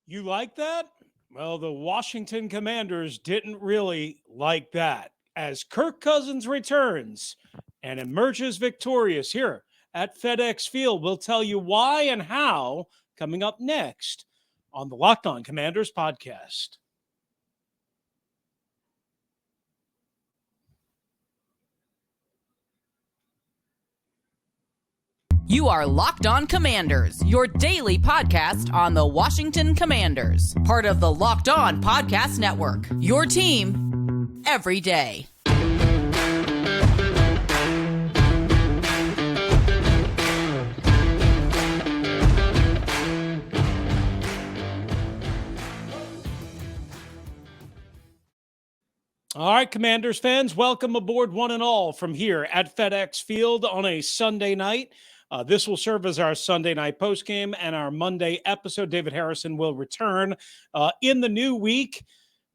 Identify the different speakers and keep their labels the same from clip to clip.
Speaker 1: You like that? Well, the Washington Commanders didn't really like that as Kirk Cousins returns and emerges victorious here at FedEx Field. We'll tell you why and how coming up next on the Locked On Commanders podcast.
Speaker 2: You are Locked On Commanders, your daily podcast on the Washington Commanders. Part of the Locked On Podcast Network, your team every day.
Speaker 1: All right, Commanders fans, welcome aboard one and all from here at FedEx Field on a Sunday night. This will serve as our Sunday night postgame and our Monday episode. David Harrison will return in the new week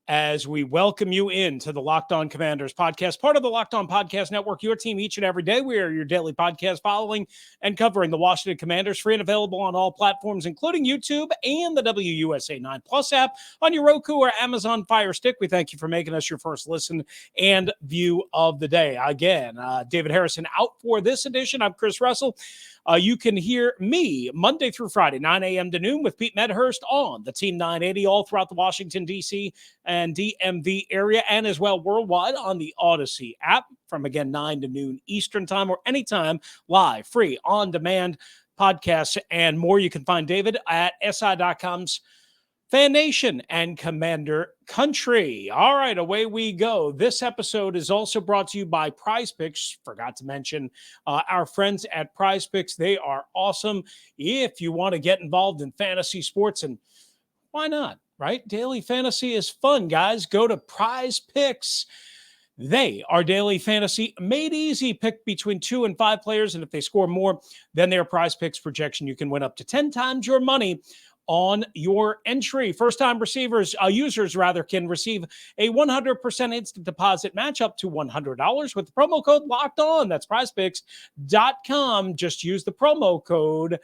Speaker 1: as we welcome you into the Locked On Commanders podcast, part of the Locked On Podcast Network, your team each and every day. We are your daily podcast following and covering the Washington Commanders, free and available on all platforms, including YouTube and the WUSA 9 Plus app on your Roku or Amazon Fire Stick. We thank you for making us your first listen and view of the day. Again, David Harrison out for this edition. I'm Chris Russell. You can hear me Monday through Friday, 9 a.m. to noon with Pete Medhurst on the Team 980 all throughout the Washington, D.C. and DMV area, and as well worldwide on the Audacy app from, again, 9 to noon Eastern time or anytime live, free, on-demand podcasts and more. You can find David at SI.com's Fan Nation and Commander Country. All right, away we go. This episode is also brought to you by Prize Picks. Forgot to mention our friends at Prize Picks. They are awesome. If you want to get involved in fantasy sports, and why not, right? Daily fantasy is fun, guys. Go to Prize Picks. They are daily fantasy made easy. Pick between 2 and 5 players, and if they score more than their Prize Picks projection, you can win up to 10 times your money on your entry. First-time users can receive a 100% instant deposit match up to $100 with the promo code Locked On. That's prizepicks.com. Just use the promo code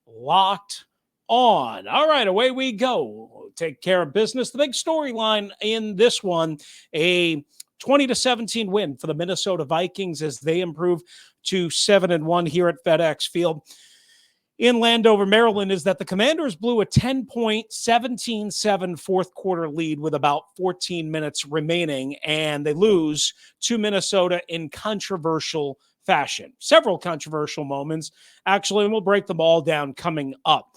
Speaker 1: Locked On. All right, away we go. Take care of business. The big storyline in this one, a 20-17 win for the Minnesota Vikings as they improve to 7-1 here at FedEx Field in Landover, Maryland, is that the Commanders blew a 10-point, 17-7 fourth quarter lead with about 14 minutes remaining, and they lose to Minnesota in controversial fashion. Several controversial moments, actually, and we'll break them all down coming up.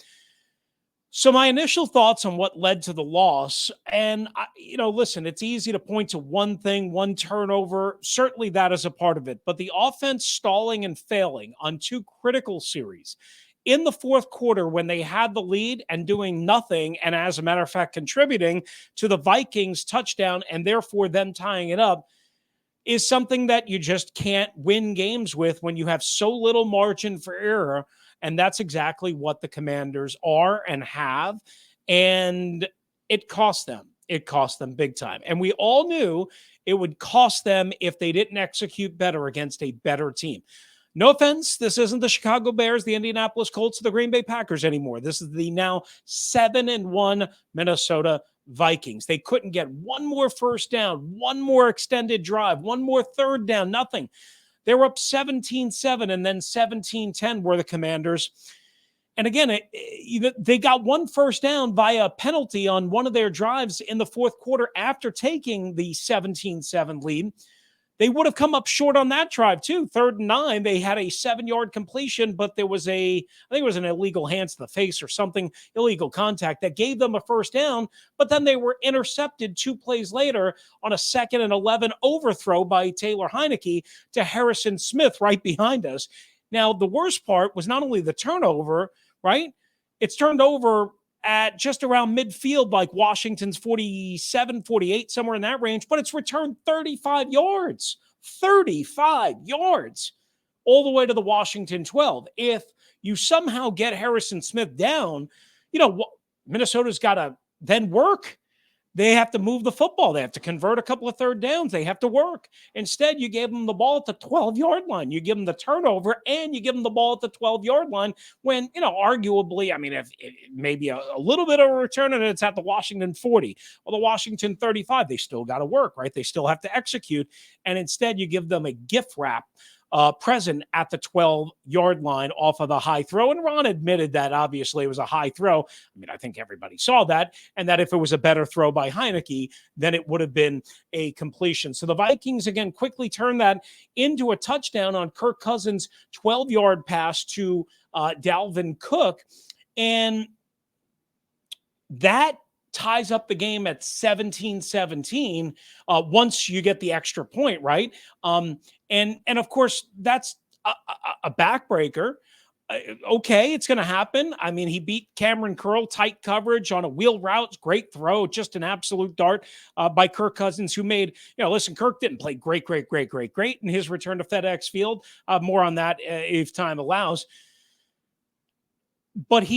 Speaker 1: So my initial thoughts on what led to the loss, and, listen, it's easy to point to one thing, one turnover. Certainly that is a part of it, but the offense stalling and failing on 2 critical series in the fourth quarter when they had the lead and doing nothing, and as a matter of fact, contributing to the Vikings touchdown and therefore them tying it up, is something that you just can't win games with when you have so little margin for error. And that's exactly what the Commanders are and have. And it cost them. It cost them big time. And we all knew it would cost them if they didn't execute better against a better team. No offense, this isn't the Chicago Bears, the Indianapolis Colts, or the Green Bay Packers anymore. This is the now 7-1 Minnesota Vikings. They couldn't get one more first down, one more extended drive, one more third down, nothing. They were up 17-7 and then 17-10 were the Commanders. And again, they got one first down via a penalty on one of their drives in the fourth quarter after taking the 17-7 lead. They would have come up short on that drive, too. 3rd and 9, they had a 7-yard completion, but there was I think it was an illegal hands to the face or something, illegal contact that gave them a first down, but then they were intercepted 2 plays later on a 2nd and 11 overthrow by Taylor Heineke to Harrison Smith right behind us. Now, the worst part was not only the turnover, right? It's turned over at just around midfield, like Washington's 47, 48, somewhere in that range, but it's returned 35 yards all the way to the Washington 12. If you somehow get Harrison Smith down, Minnesota's got to then work They have to move the football. They have to convert a couple of third downs. They have to work. Instead, you gave them the ball at the 12-yard line. You give them the turnover, and you give them the ball at the 12-yard line when, arguably, I mean, if maybe a little bit of a return and it's at the Washington 40 or the Washington 35, they still got to work, right? They still have to execute. And instead, you give them a gift wrap present at the 12-yard line off of the high throw. And Ron admitted that obviously it was a high throw. I mean, I think everybody saw that. And that if it was a better throw by Heineke, then it would have been a completion. So the Vikings, again, quickly turned that into a touchdown on Kirk Cousins' 12-yard pass to Dalvin Cook. And that ties up the game at 17-17 once you get the extra point, right? And of course, that's a backbreaker. Okay, it's going to happen. I mean, he beat Cameron Curl, tight coverage on a wheel route. Great throw, just an absolute dart by Kirk Cousins, who made, listen, Kirk didn't play great in his return to FedEx Field. More on that if time allows. But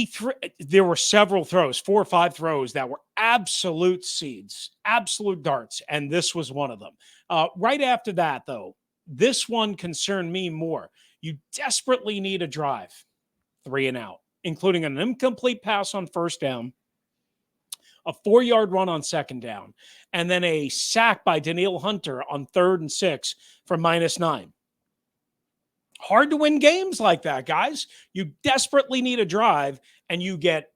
Speaker 1: there were several throws, 4 or 5 throws that were absolute seeds, absolute darts, and this was one of them. Right after that, though, this one concerned me more. You desperately need a drive, 3 and out, including an incomplete pass on first down, a 4-yard run on second down, and then a sack by Danielle Hunter on 3rd and 6 for -9. Hard to win games like that, guys. You desperately need a drive, and you get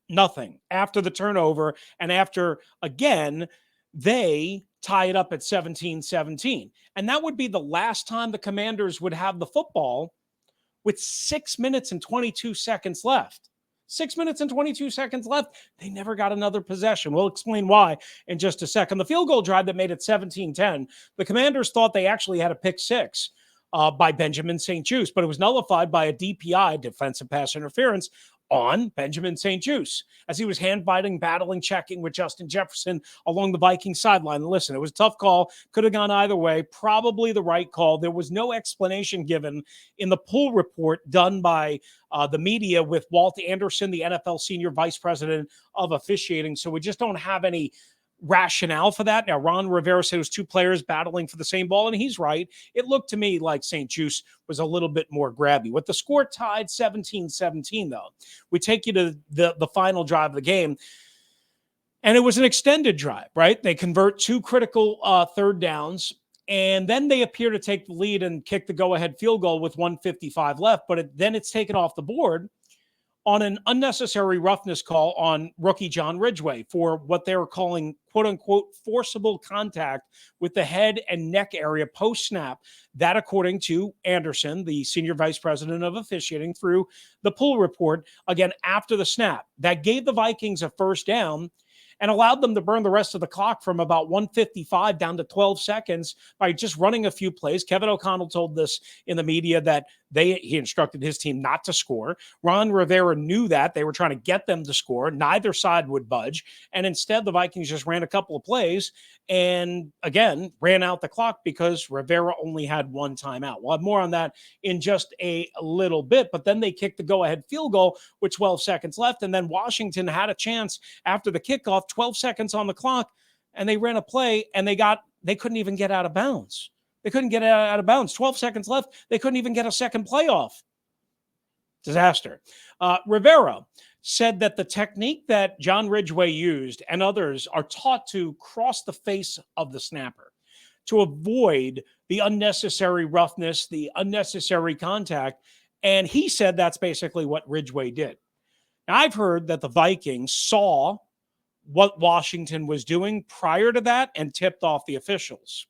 Speaker 1: nothing after the turnover. And after, again, they tie it up at 17-17. And that would be the last time the Commanders would have the football with 6 minutes and 22 seconds left. 6 minutes and 22 seconds left. They never got another possession. We'll explain why in just a second. The field goal drive that made it 17-10, the Commanders thought they actually had a pick six by Benjamin St-Juste, but it was nullified by a DPI, defensive pass interference, on Benjamin St-Juste as he was hand-fighting, battling, checking with Justin Jefferson along the Vikings sideline. Listen, it was a tough call. Could have gone either way. Probably the right call. There was no explanation given in the pool report done by the media with Walt Anderson, the NFL senior vice president of officiating. So we just don't have any rationale for that. Now, Ron Rivera said it was 2 players battling for the same ball, and he's right. It looked to me like St-Juste was a little bit more grabby. With the score tied 17-17, though, we take you to the final drive of the game, and it was an extended drive, right? They convert 2 critical third downs, and then they appear to take the lead and kick the go-ahead field goal with 1:55 left, but then it's taken off the board on an unnecessary roughness call on rookie John Ridgway for what they were calling, quote-unquote, forcible contact with the head and neck area post-snap. That, according to Anderson, the senior vice president of officiating, through the pool report, again, after the snap. That gave the Vikings a first down and allowed them to burn the rest of the clock from about 1:55 down to 12 seconds by just running a few plays. Kevin O'Connell told this in the media that he instructed his team not to score. Ron Rivera knew that. They were trying to get them to score. Neither side would budge. And instead, the Vikings just ran a couple of plays and, again, ran out the clock because Rivera only had 1 timeout. We'll have more on that in just a little bit. But then they kicked the go-ahead field goal with 12 seconds left. And then Washington had a chance after the kickoff, 12 seconds on the clock, and they ran a play, and they couldn't even get out of bounds. They couldn't get out of bounds. 12 seconds left. They couldn't even get a second play off. Disaster. Rivera said that the technique that John Ridgway used and others are taught to cross the face of the snapper to avoid the unnecessary roughness, the unnecessary contact. And he said that's basically what Ridgway did. Now, I've heard that the Vikings saw what Washington was doing prior to that and tipped off the officials.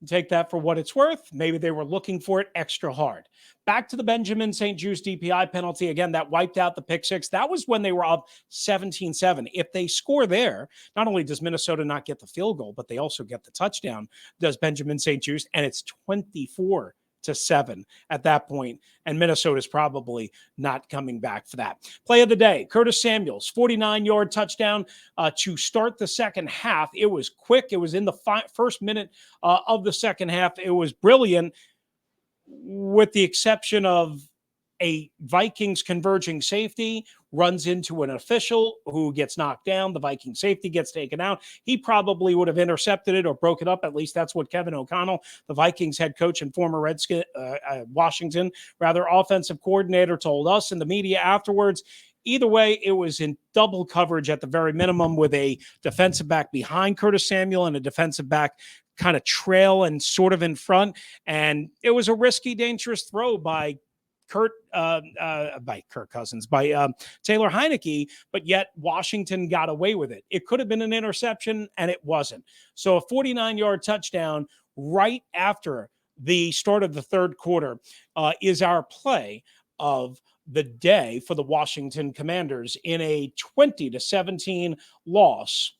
Speaker 1: Take that for what it's worth. Maybe they were looking for it extra hard. Back to the Benjamin St-Juste DPI penalty. Again, that wiped out the pick six. That was when they were up 17-7. If they score there, not only does Minnesota not get the field goal, but they also get the touchdown, does Benjamin St-Juste, and it's 24-7 at that point, and Minnesota's probably not coming back for that. Play of the day, Curtis Samuel's 49-yard touchdown to start the second half. It was quick. It was in the first minute of the second half. It was brilliant, with the exception of a Vikings converging safety, runs into an official who gets knocked down. The Viking safety gets taken out. He probably would have intercepted it or broke it up. At least that's what Kevin O'Connell, the Vikings head coach and former Washington offensive coordinator, told us in the media afterwards. Either way, it was in double coverage at the very minimum, with a defensive back behind Curtis Samuel and a defensive back kind of trail and sort of in front. And it was a risky, dangerous throw by Kirk Cousins, by Taylor Heineke, but yet Washington got away with it. It could have been an interception, and it wasn't. So a 49-yard touchdown right after the start of the third quarter is our play of the day for the Washington Commanders in a 20-17 loss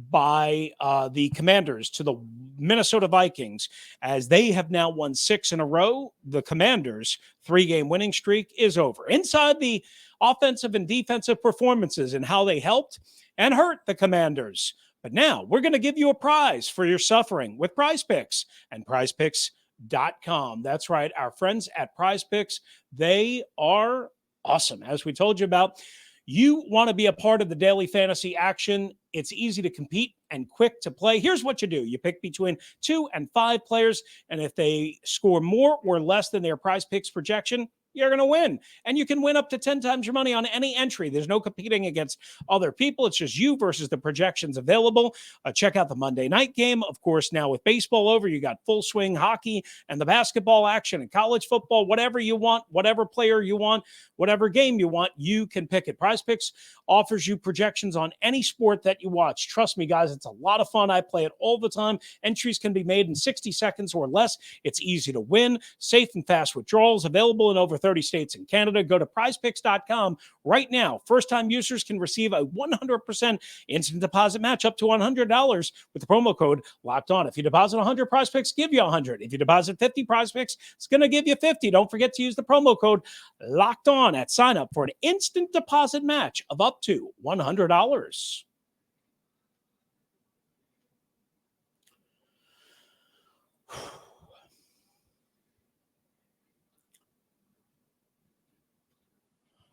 Speaker 1: by the Commanders to the Minnesota Vikings, as they have now won 6 in a row. The Commanders' 3-game winning streak is over. Inside the offensive and defensive performances and how they helped and hurt the Commanders. But now we're going to give you a prize for your suffering with Prize Picks and PrizePicks.com. That's right, our friends at Prize Picks, they are awesome. As we told you about, you want to be a part of the daily fantasy action. It's easy to compete and quick to play. Here's what you do. You pick between 2 and 5 players, and if they score more or less than their Prize Picks projection, you're going to win. And you can win up to 10 times your money on any entry. There's no competing against other people. It's just you versus the projections available. Check out the Monday night game. Of course, now with baseball over, you got full swing hockey and the basketball action and college football. Whatever you want, whatever player you want, whatever game you want, you can pick it. Prize Picks offers you projections on any sport that you watch. Trust me, guys, it's a lot of fun. I play it all the time. Entries can be made in 60 seconds or less. It's easy to win. Safe and fast withdrawals available in over 30 states and Canada. Go to prizepicks.com right now. First-time users can receive a 100% instant deposit match up to $100 with the promo code Locked On. If you deposit 100, Prize Picks give you 100. If you deposit 50, Prize Picks, it's going to give you 50. Don't forget to use the promo code Locked On at sign up for an instant deposit match of up to $100.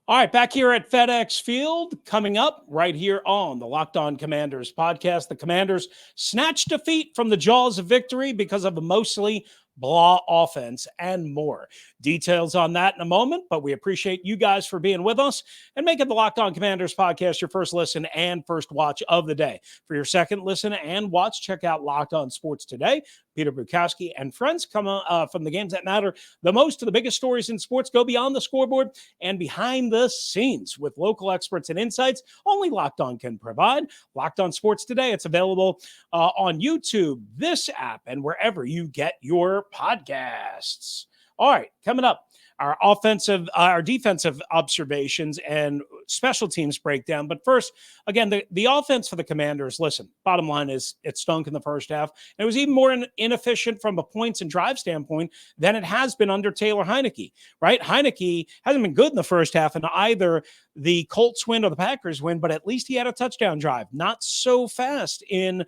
Speaker 1: All right, back here at FedEx Field, coming up right here on the Locked On Commanders podcast. The Commanders snatched defeat from the jaws of victory because of a mostly blah offense and more. Details on that in a moment, but we appreciate you guys for being with us and making the Locked On Commanders podcast your first listen and first watch of the day. For your second listen and watch, check out Locked On Sports Today. Peter Bukowski and friends come from the games that matter the most to the biggest stories in sports. Go beyond the scoreboard and behind the scenes with local experts and insights only Locked On can provide. Locked On Sports Today. It's available on YouTube, this app, and wherever you get your podcasts. All right, coming up, our defensive observations and special teams breakdown. But first, again, the offense for the Commanders, listen, bottom line is it stunk in the first half. And it was even more inefficient from a points and drive standpoint than it has been under Taylor Heineke, right? Heineke hasn't been good in the first half in either the Colts win or the Packers win, but at least he had a touchdown drive. Not so fast in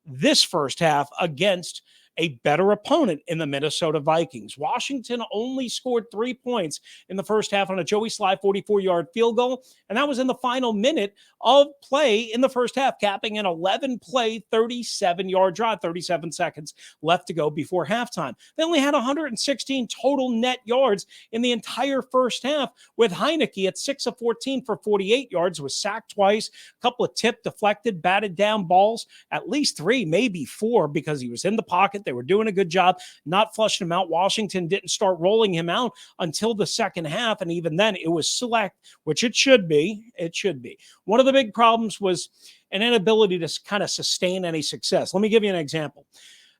Speaker 1: this first half against a better opponent in the Minnesota Vikings. Washington only scored 3 points in the first half on a Joey Sly 44-yard field goal, and that was in the final minute of play in the first half, capping an 11-play, 37-yard drive, 37 seconds left to go before halftime. They only had 116 total net yards in the entire first half, with Heineke at 6 of 14 for 48 yards, was sacked twice, a couple of tipped, deflected, batted down balls, at least 3, maybe 4, because he was in the pocket. They were doing a good job not flushing him out. Washington didn't start rolling him out until the second half, and even then it was select, which it should be. It should be. One of the big problems was an inability to kind of sustain any success. Let me give you an example.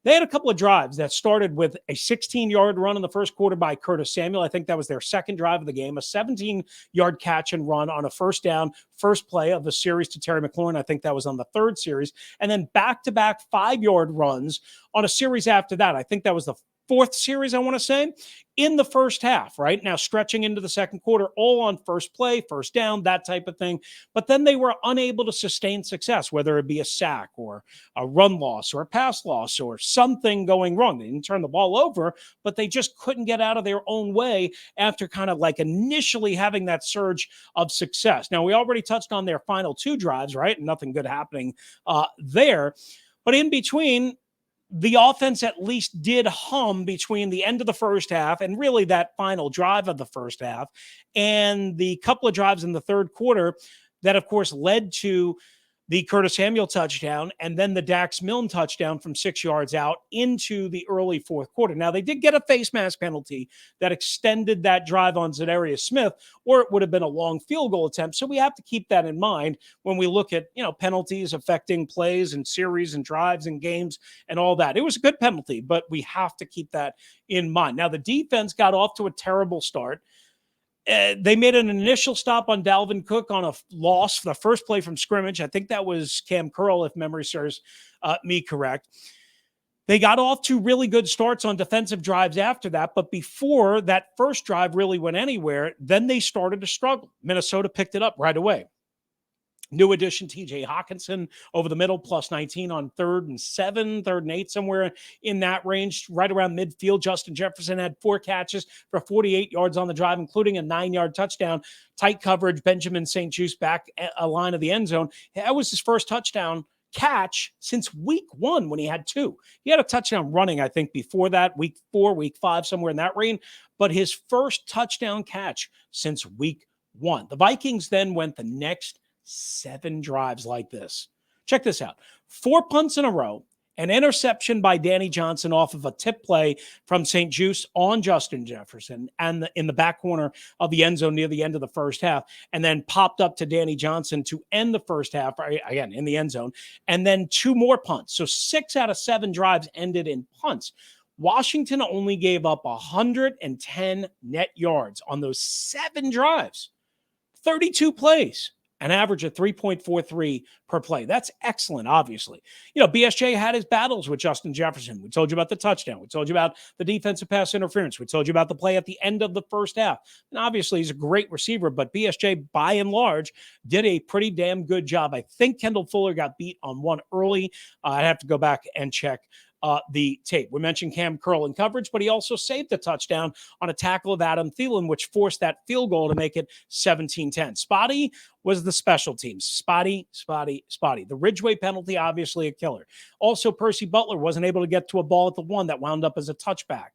Speaker 1: They had a couple of drives that started with a 16-yard run in the first quarter by Curtis Samuel. I think that was their second drive of the game, a 17-yard catch and run on a first down, first play of the series to Terry McLaurin. I think that was on the third series. And then back-to-back 5-yard runs on a series after that. I think that was the fourth series, I want to say, in the first half, right? Now stretching into the second quarter, all on first play, first down, that type of thing. But then they were unable to sustain success, whether it be a sack or a run loss or a pass loss or something going wrong. They didn't turn the ball over, but they just couldn't get out of their own way after kind of like initially having that surge of success. Now, we already touched on their final two drives, right? Nothing good happening there. But in between, the offense at least did hum between the end of the first half and really that final drive of the first half and the couple of drives in the third quarter that, of course, led to the Curtis Samuel touchdown and then the Dax Milne touchdown from 6 yards out into the early fourth quarter. Now, they did get a face mask penalty that extended that drive on Zadarius Smith, or it would have been a long field goal attempt. So we have to keep that in mind when we look at, penalties affecting plays and series and drives and games and all that. It was a good penalty, but we have to keep that in mind. Now, the defense got off to a terrible start. They made an initial stop on Dalvin Cook on a loss for the first play from scrimmage. I think that was Cam Curl, if memory serves me correct. They got off to really good starts on defensive drives after that, but before that first drive really went anywhere, then they started to struggle. Minnesota picked it up right away. New addition, TJ Hawkinson over the middle, plus 19 on 3rd and 7, 3rd and 8, somewhere in that range, right around midfield. Justin Jefferson had 4 catches for 48 yards on the drive, including a 9-yard touchdown. Tight coverage, Benjamin St-Juste back a line of the end zone. That was his first touchdown catch since week 1 when he had 2. He had a touchdown running, I think, before that, week 4, week 5, somewhere in that range. But his first touchdown catch since week 1. The Vikings then went the next 7 drives like this. Check this out. 4 punts in a row, an interception by Danny Johnson off of a tip play from St-Juste on Justin Jefferson and in the back corner of the end zone near the end of the first half, and then popped up to Danny Johnson to end the first half, again, in the end zone, and then 2 more punts. So 6 out of 7 drives ended in punts. Washington only gave up 110 net yards on those 7 drives, 32 plays. An average of 3.43 per play. That's excellent, obviously. BSJ had his battles with Justin Jefferson. We told you about the touchdown. We told you about the defensive pass interference. We told you about the play at the end of the first half. And obviously, he's a great receiver, but BSJ, by and large, did a pretty damn good job. I think Kendall Fuller got beat on one early. I'd have to go back and check the tape. We mentioned Cam Curl in coverage, but he also saved the touchdown on a tackle of Adam Thielen, which forced that field goal to make it 17-10. Spotty was the special teams. Spotty. The Ridgeway penalty, obviously a killer. Also, Percy Butler wasn't able to get to a ball at the 1 that wound up as a touchback.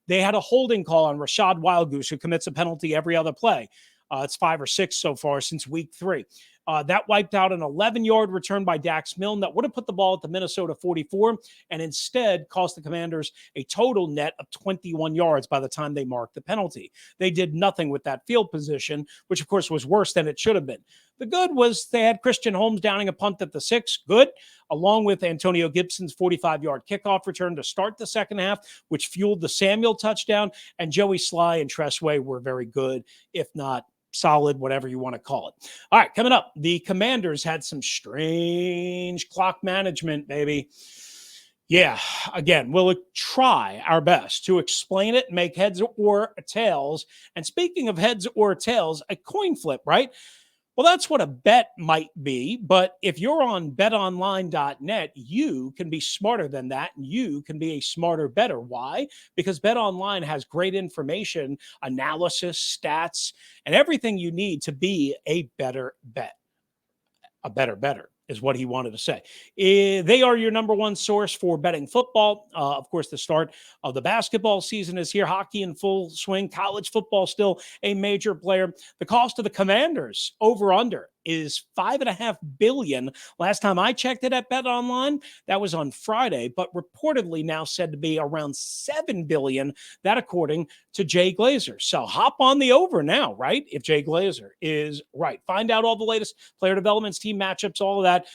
Speaker 1: They had a holding call on Rashad Wildgoose, who commits a penalty every other play. It's 5 or 6 so far since week 3. That wiped out an 11-yard return by Dax Milne that would have put the ball at the Minnesota 44 and instead cost the Commanders a total net of 21 yards by the time they marked the penalty. They did nothing with that field position, which, of course, was worse than it should have been. The good was they had Christian Holmes downing a punt at the 6, good, along with Antonio Gibson's 45-yard kickoff return to start the second half, which fueled the Samuel touchdown, and Joey Sly and Tressway were very good, if not solid, whatever you want to call it. All right, coming up, the Commanders had some strange clock management, baby. Yeah, again, we'll try our best to explain it, make heads or tails. And speaking of heads or tails, a coin flip, right? Well, that's what a bet might be, but if you're on betonline.net, you can be smarter than that, and you can be a smarter bettor. Why? Because BetOnline has great information, analysis, stats, and everything you need to be a better bet. A better bettor is what he wanted to say. They are your number one source for betting football. Of course, the start of the basketball season is here. Hockey in full swing. College football still a major player. The cost of the Commanders over-under is $5.5 billion. Last time I checked it at BetOnline, that was on Friday, but reportedly now said to be around $7 billion. That according to Jay Glazer. So hop on the over now, right? If Jay Glazer is right. Find out all the latest player developments, team matchups, all of that.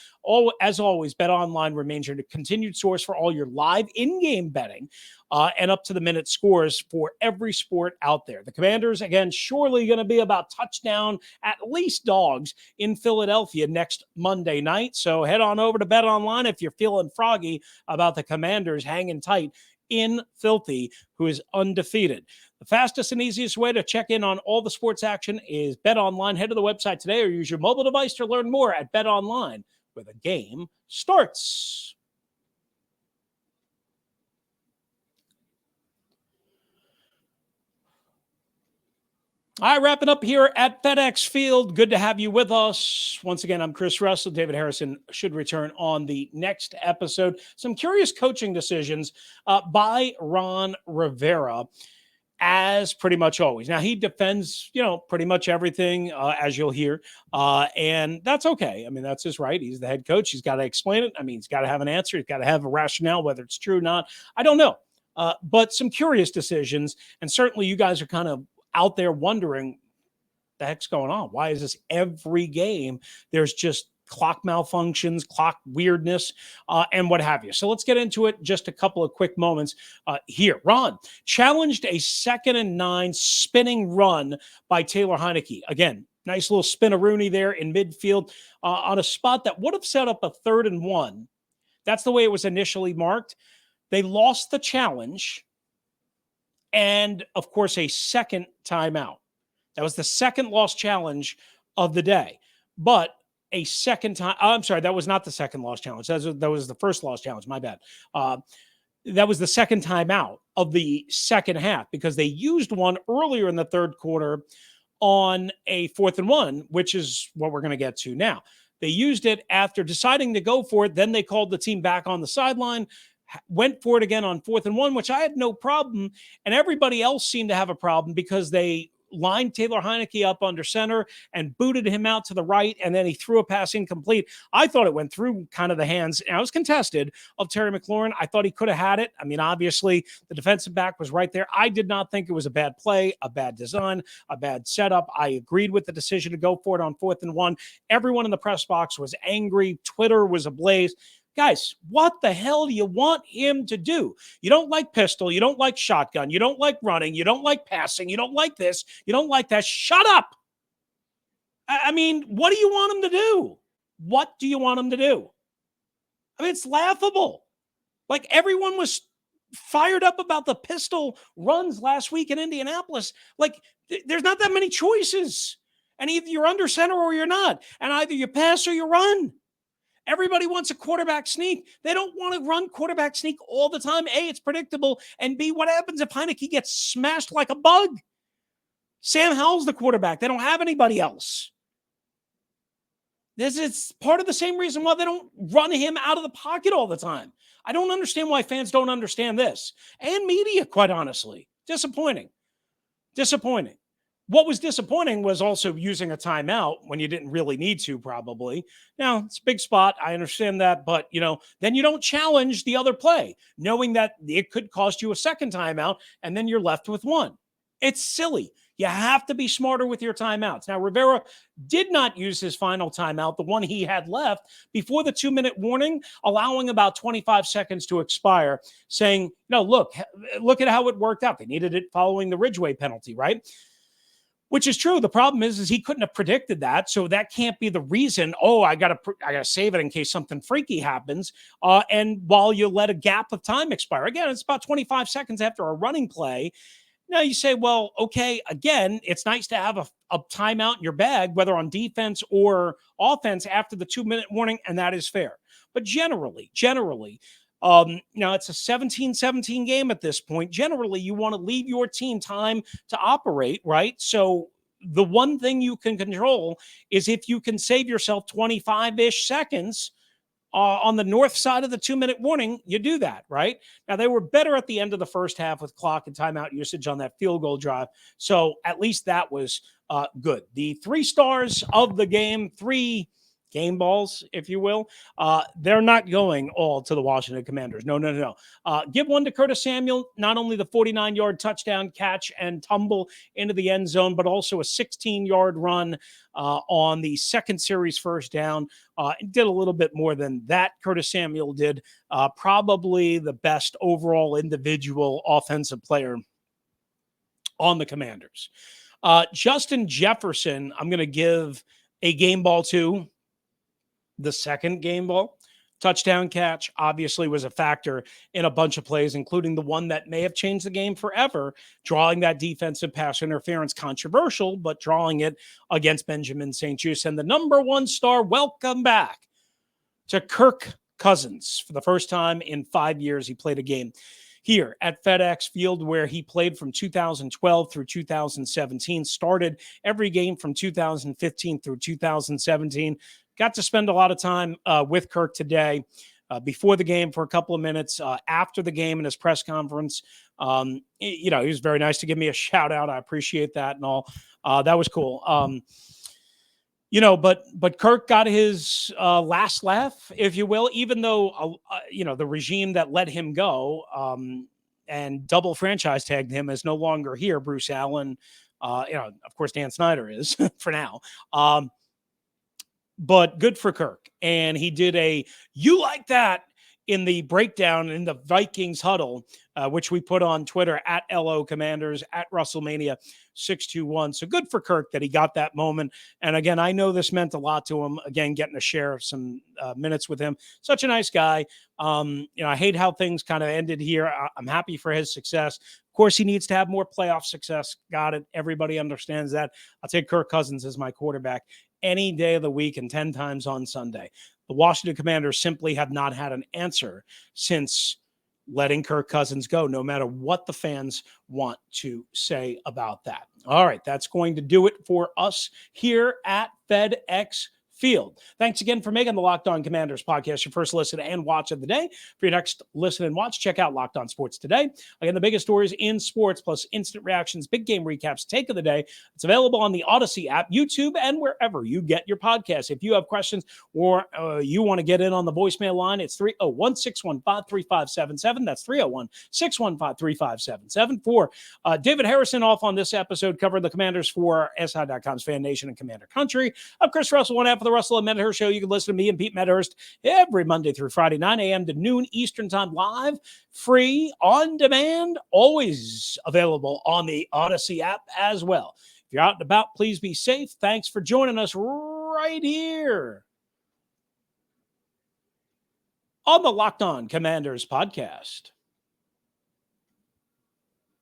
Speaker 1: As always, BetOnline remains your continued source for all your live in-game betting and up-to-the-minute scores for every sport out there. The Commanders, again, surely going to be about touchdown, at least dogs, in Philadelphia next Monday night. So head on over to BetOnline if you're feeling froggy about the Commanders hanging tight in Filthy, who is undefeated. The fastest and easiest way to check in on all the sports action is BetOnline. Head to the website today or use your mobile device to learn more at BetOnline, where the game starts. All right, wrapping up here at FedEx Field. Good to have you with us. Once again, I'm Chris Russell. David Harrison should return on the next episode. Some curious coaching decisions by Ron Rivera, as pretty much always. Now, he defends, pretty much everything, as you'll hear, and that's okay. I mean, that's his right. He's the head coach. He's got to explain it. I mean, he's got to have an answer. He's got to have a rationale, whether it's true or not. I don't know, but some curious decisions, and certainly you guys are kind of out there wondering the heck's going on. Why is this every game? There's just clock malfunctions, clock weirdness, and what have you. So let's get into it. Just a couple of quick moments here. Ron challenged a 2nd and 9 spinning run by Taylor Heineke. Again, nice little spin-a-rooney there in midfield on a spot that would have set up a 3rd and 1. That's the way it was initially marked. They lost the challenge. And, of course, a second timeout. That was the second lost challenge of the day. But a second time – I'm sorry, that was not the second lost challenge. That was the first lost challenge. My bad. That was the second timeout of the second half because they used one earlier in the third quarter on a 4th and 1, which is what we're going to get to now. They used it after deciding to go for it. Then they called the team back on the sideline, went for it again on 4th and 1, which I had no problem. And everybody else seemed to have a problem because they lined Taylor Heineke up under center and booted him out to the right. And then he threw a pass incomplete. I thought it went through kind of the hands, and it was contested, of Terry McLaurin. I thought he could have had it. I mean, obviously the defensive back was right there. I did not think it was a bad play, a bad design, a bad setup. I agreed with the decision to go for it on 4th and 1. Everyone in the press box was angry. Twitter was ablaze. Guys, what the hell do you want him to do? You don't like pistol. You don't like shotgun. You don't like running. You don't like passing. You don't like this. You don't like that. Shut up. I mean, what do you want him to do? What do you want him to do? I mean, it's laughable. Like, everyone was fired up about the pistol runs last week in Indianapolis. Like, there's not that many choices. And either you're under center or you're not. And either you pass or you run. Everybody wants a quarterback sneak. They don't want to run quarterback sneak all the time. A, it's predictable. And B, what happens if Heineke gets smashed like a bug? Sam Howell's the quarterback. They don't have anybody else. This is part of the same reason why they don't run him out of the pocket all the time. I don't understand why fans don't understand this. And media, quite honestly. Disappointing. What was disappointing was also using a timeout when you didn't really need to, probably. Now, it's a big spot. I understand that. But, then you don't challenge the other play, knowing that it could cost you a second timeout, and then you're left with one. It's silly. You have to be smarter with your timeouts. Now, Rivera did not use his final timeout, the one he had left, before the 2-minute warning, allowing about 25 seconds to expire, saying, look at how it worked out. They needed it following the Ridgeway penalty, right? Which is true. The problem is he couldn't have predicted that. So that can't be the reason, I got to save it in case something freaky happens. And while you let a gap of time expire, again, it's about 25 seconds after a running play. Now you say, well, okay, again, it's nice to have a timeout in your bag, whether on defense or offense after the 2-minute warning, and that is fair. But generally, now it's a 17-17 game at this point. Generally, you want to leave your team time to operate, right? So the one thing you can control is if you can save yourself 25-ish seconds on the north side of the 2-minute warning, you do that, right? Now, they were better at the end of the first half with clock and timeout usage on that field goal drive. So at least that was good. The 3 stars of the game, 3 game balls, if you will, they're not going all to the Washington Commanders. No. Give one to Curtis Samuel, not only the 49-yard touchdown catch and tumble into the end zone, but also a 16-yard run on the second series first down. Did a little bit more than that. Curtis Samuel did. Probably the best overall individual offensive player on the Commanders. Justin Jefferson, I'm going to give a game ball to. The second game ball. touchdown catch obviously was a factor in a bunch of plays, including the one that may have changed the game forever, drawing that defensive pass interference, controversial, but drawing it against Benjamin St-Juste. And the number one star, welcome back to Kirk Cousins. For the first time in 5 years, he played a game here at FedEx Field, where he played from 2012 through 2017, started every game from 2015 through 2017. Got to spend a lot of time with Kirk today, before the game for a couple of minutes, after the game in his press conference. He was very nice to give me a shout out. I appreciate that and all. That was cool. But Kirk got his last laugh, if you will, even though, the regime that let him go and double franchise tagged him is no longer here. Bruce Allen, of course, Dan Snyder is for now. But good for Kirk. And he did you like that in the breakdown in the Vikings huddle, which we put on Twitter at LO Commanders, at WrestleMania 621. So good for Kirk that he got that moment. And again, I know this meant a lot to him. Again, getting to share some minutes with him. Such a nice guy. I hate how things kind of ended here. I'm happy for his success. Of course, he needs to have more playoff success. Got it. Everybody understands that. I'll take Kirk Cousins as my quarterback any day of the week and 10 times on Sunday. The Washington Commanders simply have not had an answer since letting Kirk Cousins go, no matter what the fans want to say about that. All right, that's going to do it for us here at FedEx Field. Thanks again for making the Locked On Commanders podcast your first listen and watch of the day. For your next listen and watch, check out Locked On Sports Today. Again, the biggest stories in sports, plus instant reactions, big game recaps, take of the day. It's available on the Audacy app, YouTube, and wherever you get your podcasts. If you have questions or you want to get in on the voicemail line, it's 301-615-3577. That's 301-615-3577. For David Harrison off on this episode, covering the Commanders for SI.com's Fan Nation and Commander Country. I'm Chris Russell, one half of the Russell and Medhurst Show. You can listen to me and Pete Medhurst every Monday through Friday, 9 a.m. to noon Eastern Time, live, free, on demand, always available on the Audacy app as well. If you're out and about, please be safe. Thanks for joining us right here on the Locked On Commanders podcast.